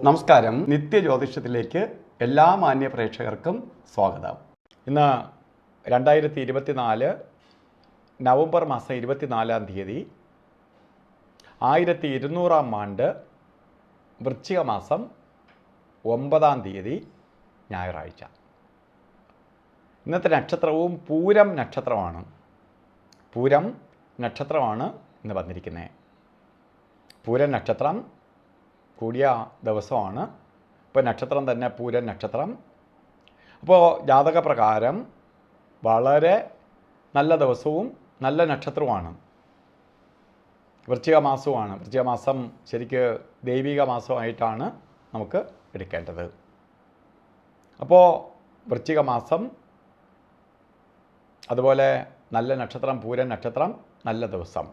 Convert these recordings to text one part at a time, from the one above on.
നമസ്കാരം. നിത്യജ്യോതിഷത്തിലേക്ക് എല്ലാ മാന്യ പ്രേക്ഷകർക്കും സ്വാഗതം. ഇന്ന് 2024 നവംബർ മാസം 24-ാം തീയതി 1200-ാം ആണ്ട് വൃശ്ചിക മാസം 9-ാം തീയതി ഞായറാഴ്ച. ഇന്നത്തെ നക്ഷത്രവും പൂരം നക്ഷത്രമാണ്. പൂരം നക്ഷത്രമാണ് ഇന്ന് വന്നിരിക്കുന്നത്. പൂരം നക്ഷത്രം കൂടിയ ദിവസമാണ്. ഇപ്പോൾ നക്ഷത്രം തന്നെ പൂരം നക്ഷത്രം. അപ്പോൾ ജാതകപ്രകാരം വളരെ നല്ല ദിവസവും നല്ല നക്ഷത്രവുമാണ്. വൃശ്ചിക മാസവുമാണ്. വൃശ്ചിക മാസം ശരിക്ക് ദൈവിക മാസമായിട്ടാണ് നമുക്ക് എടുക്കേണ്ടത്. അപ്പോൾ വൃശ്ചിക മാസം, അതുപോലെ നല്ല നക്ഷത്രം പൂരം നക്ഷത്രം, നല്ല ദിവസം.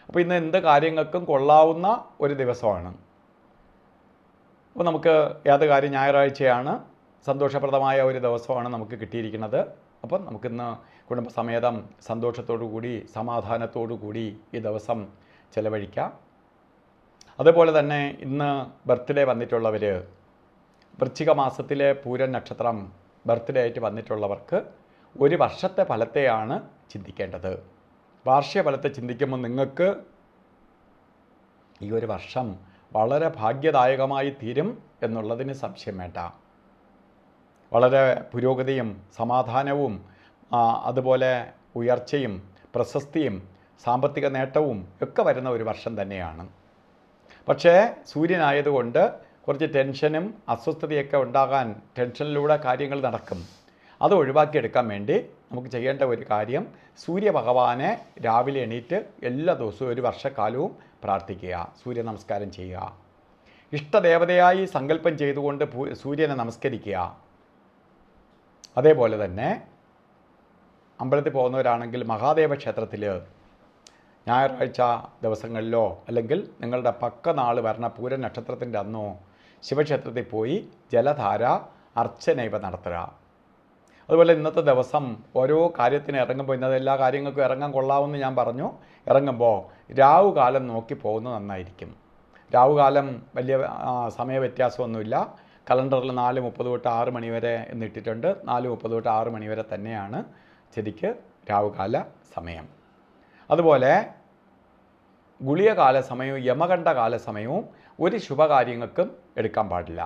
അപ്പോൾ ഇന്ന് എന്ത് കാര്യങ്ങൾക്കും കൊള്ളാവുന്ന ഒരു ദിവസമാണ്. അപ്പോൾ നമുക്ക് ഏത് കാര്യം, ഞായറാഴ്ചയാണ്, സന്തോഷപ്രദമായ ഒരു ദിവസമാണ് നമുക്ക് കിട്ടിയിരിക്കുന്നത്. അപ്പം നമുക്കിന്ന് കുടുംബസമേതം സന്തോഷത്തോടു കൂടി സമാധാനത്തോടു കൂടി ഈ ദിവസം ചെലവഴിക്കാം. അതുപോലെ തന്നെ ഇന്ന് ബർത്ത്ഡേ വന്നിട്ടുള്ളവർ, വൃശ്ചിക മാസത്തിലെ പൂരം നക്ഷത്രം ബർത്ത്ഡേ ആയിട്ട് വന്നിട്ടുള്ളവർക്ക് ഒരു വർഷത്തെ ഫലത്തെയാണ് ചിന്തിക്കേണ്ടത്. വാർഷിക ഫലത്തെ ചിന്തിക്കുമ്പോൾ നിങ്ങൾക്ക് ഈ ഒരു വർഷം വളരെ ഭാഗ്യദായകമായി തീരും എന്നുള്ളതിന് സംശയം വേണ്ട. വളരെ പുരോഗതിയും സമാധാനവും അതുപോലെ ഉയർച്ചയും പ്രശസ്തിയും സാമ്പത്തിക നേട്ടവും ഒക്കെ വരുന്ന ഒരു വർഷം തന്നെയാണ്. പക്ഷേ സൂര്യനായതുകൊണ്ട് കുറച്ച് ടെൻഷനും അസ്വസ്ഥതയൊക്കെ ഉണ്ടാകാൻ, ടെൻഷനിലൂടെ കാര്യങ്ങൾ നടക്കും. അത് ഒഴിവാക്കിയെടുക്കാൻ വേണ്ടി നമുക്ക് ചെയ്യേണ്ട ഒരു കാര്യം, സൂര്യഭഗവാനെ രാവിലെ എണീറ്റ് എല്ലാ ദിവസവും ഒരു വർഷക്കാലവും പ്രാർത്ഥിക്കുക, സൂര്യ നമസ്കാരം ചെയ്യുക. ഇഷ്ടദേവതയായി സങ്കല്പം ചെയ്തുകൊണ്ട് സൂര്യനെ നമസ്കരിക്കുക. അതേപോലെ തന്നെ അമ്പലത്തിൽ പോകുന്നവരാണെങ്കിൽ മഹാദേവ ക്ഷേത്രത്തിൽ ഞായറാഴ്ച ദിവസങ്ങളിലോ അല്ലെങ്കിൽ നിങ്ങളുടെ പക്ക നാൾ വരണ പൂരം നക്ഷത്രത്തിൻ്റെ അന്നോ ശിവക്ഷേത്രത്തിൽ പോയി ജലധാര അർച്ചന ഇവ നടത്തുക. അതുപോലെ ഇന്നത്തെ ദിവസം ഓരോ കാര്യത്തിന് ഇറങ്ങുമ്പോൾ, ഇന്നത്തെ എല്ലാ കാര്യങ്ങൾക്കും ഇറങ്ങാൻ കൊള്ളാമെന്ന് ഞാൻ പറഞ്ഞു, ഇറങ്ങുമ്പോൾ രാവുകാലം നോക്കി പോകുന്നത് നന്നായിരിക്കും. രാവുകാലം വലിയ സമയ വ്യത്യാസമൊന്നുമില്ല. കലണ്ടറിൽ 4:30 തൊട്ട് 6 മണി വരെ എന്നിട്ടിട്ടുണ്ട്. 4:30 തൊട്ട് 6 മണി വരെ തന്നെയാണ് ശരിക്ക് രാവുകാല സമയം. അതുപോലെ ഗുളികകാല സമയവും യമകണ്ഠകാല സമയവും ഒരു ശുഭകാര്യങ്ങൾക്കും എടുക്കാൻ പാടില്ല.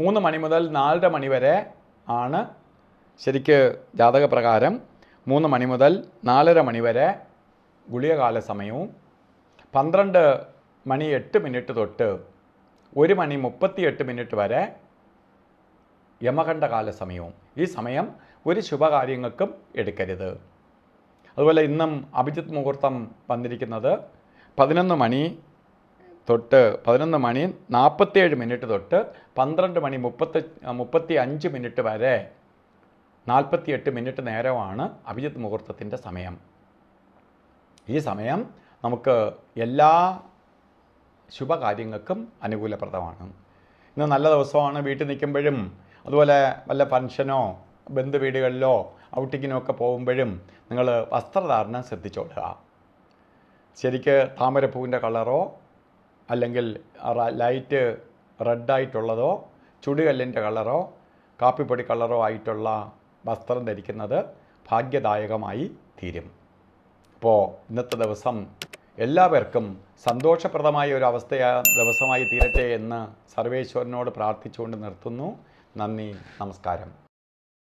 3 മണി മുതൽ 4:30 മണി വരെ ആണ് ശരിക്ക് ജാതകപ്രകാരം. 3 മണി മുതൽ 4:30 മണി വരെ ഗുളികകാല സമയവും 12 മണി 8 മിനിറ്റ് തൊട്ട് 1 മണി 38 മിനിറ്റ് വരെ യമകണ്ഠകാല സമയവും. ഈ സമയം ഒരു ശുഭകാര്യങ്ങൾക്കും എടുക്കരുത്. അതുപോലെ ഇന്നും അഭിജിത്ത് മുഹൂർത്തം വന്നിരിക്കുന്നത് 11 മണി തൊട്ട് 11 മണി 47 മിനിറ്റ് തൊട്ട് 12 മണി 35 മിനിറ്റ് വരെ 48 മിനിറ്റ് നേരമാണ് അഭിജിത്ത് മുഹൂർത്തത്തിൻ്റെ സമയം. ഈ സമയം നമുക്ക് എല്ലാ ശുഭകാര്യങ്ങൾക്കും അനുകൂലപ്രദമാണ്. ഇന്ന് നല്ല ദിവസമാണ്. വീട്ടിൽ നിൽക്കുമ്പോഴും അതുപോലെ വല്ല ഫംഗ്ഷനോ ബന്ധുവീടുകളിലോ ഔട്ടിങ്ങിനോ ഒക്കെ പോകുമ്പോഴും നിങ്ങൾ വസ്ത്രധാരണം ശ്രദ്ധിച്ചോളുക. ശരിക്ക് താമരപ്പൂവിൻ്റെ കളറോ അല്ലെങ്കിൽ ലൈറ്റ് റെഡായിട്ടുള്ളതോ ചുടുകല്ലിൻ്റെ കളറോ കാപ്പിപ്പൊടി കളറോ ആയിട്ടുള്ള വസ്ത്രം ധരിക്കുന്നത് ഭാഗ്യദായകമായി തീരും. അപ്പോൾ ഇന്നത്തെ ദിവസം എല്ലാവർക്കും സന്തോഷപ്രദമായ ഒരു ദിവസമായി തീരട്ടെ എന്ന് സർവേശ്വരനോട് പ്രാർത്ഥിച്ചുകൊണ്ട് നിർത്തുന്നു. നന്ദി, നമസ്കാരം.